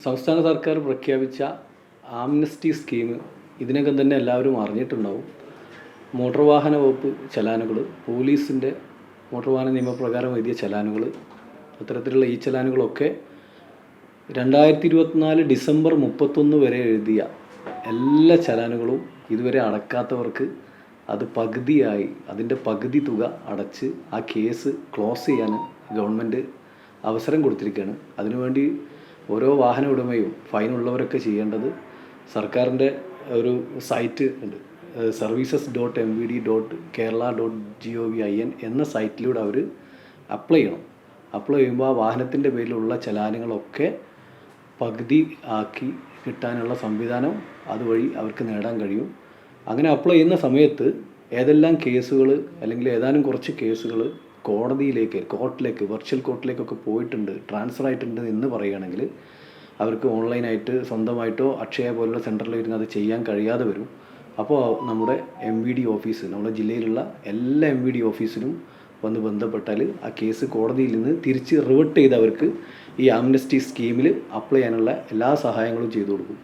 സംസ്ഥാന സർക്കാർ പ്രഖ്യാപിച്ച ആംനസ്റ്റി സ്കീം ഇതിനകം തന്നെ എല്ലാവരും അറിഞ്ഞിട്ടുണ്ടാവും. മോട്ടോർ വാഹന വകുപ്പ് ചലാനുകൾ, പോലീസിൻ്റെ മോട്ടോർ വാഹന നിയമപ്രകാരം എഴുതിയ ചലാനുകൾ, അത്തരത്തിലുള്ള ഈ ചലാനുകളൊക്കെ 2024 ഡിസംബർ 31 വരെ എഴുതിയ എല്ലാ ചലാനുകളും ഇതുവരെ അടക്കാത്തവർക്ക് അത് പകുതിയായി, അതിൻ്റെ പകുതി തുക അടച്ച് ആ കേസ് ക്ലോസ് ചെയ്യാൻ ഗവൺമെൻറ് അവസരം കൊടുത്തിരിക്കുകയാണ്. അതിനുവേണ്ടി ഓരോ വാഹന ഉടമയും ഫൈനുള്ളവരൊക്കെ ചെയ്യേണ്ടത് സർക്കാരിൻ്റെ ഒരു സൈറ്റ് ഉണ്ട്, services.mvd.kerala.gov.in എന്ന സൈറ്റിലൂടെ അവർ അപ്ലൈ ചെയ്യണം. അപ്ലൈ ചെയ്യുമ്പോൾ ആ വാഹനത്തിൻ്റെ പേരിലുള്ള ചലാനുകളൊക്കെ പകുതി ആക്കി കിട്ടാനുള്ള സംവിധാനം അതുവഴി അവർക്ക് നേടാൻ കഴിയും. അങ്ങനെ അപ്ലൈ ചെയ്യുന്ന സമയത്ത് ഏതെല്ലാം കേസുകൾ അല്ലെങ്കിൽ ഏതാനും കുറച്ച് കേസുകൾ കോർട്ടിലേക്ക് വെർച്വൽ കോർട്ടിലേക്കൊക്കെ പോയിട്ടുണ്ട്, ട്രാൻസ്ഫർ ആയിട്ടുണ്ട് എന്ന് പറയുകയാണെങ്കിൽ അവർക്ക് ഓൺലൈനായിട്ട് സ്വന്തമായിട്ടോ അക്ഷയ പോലുള്ള സെൻറ്ററിൽ ഇരുന്ന് അത് ചെയ്യാൻ കഴിയാതെ വരും. അപ്പോൾ നമ്മുടെ MVD ഓഫീസ്, നമ്മുടെ ജില്ലയിലുള്ള എല്ലാ MVD ഓഫീസിലും വന്ന് ബന്ധപ്പെട്ടാൽ ആ കേസ് കോടതിയിൽ നിന്ന് തിരിച്ച് റിവേർട്ട് ചെയ്ത് അവർക്ക് ഈ ആംനസ്റ്റി സ്കീമിൽ അപ്ലൈ ചെയ്യാനുള്ള എല്ലാ സഹായങ്ങളും ചെയ്തു കൊടുക്കും.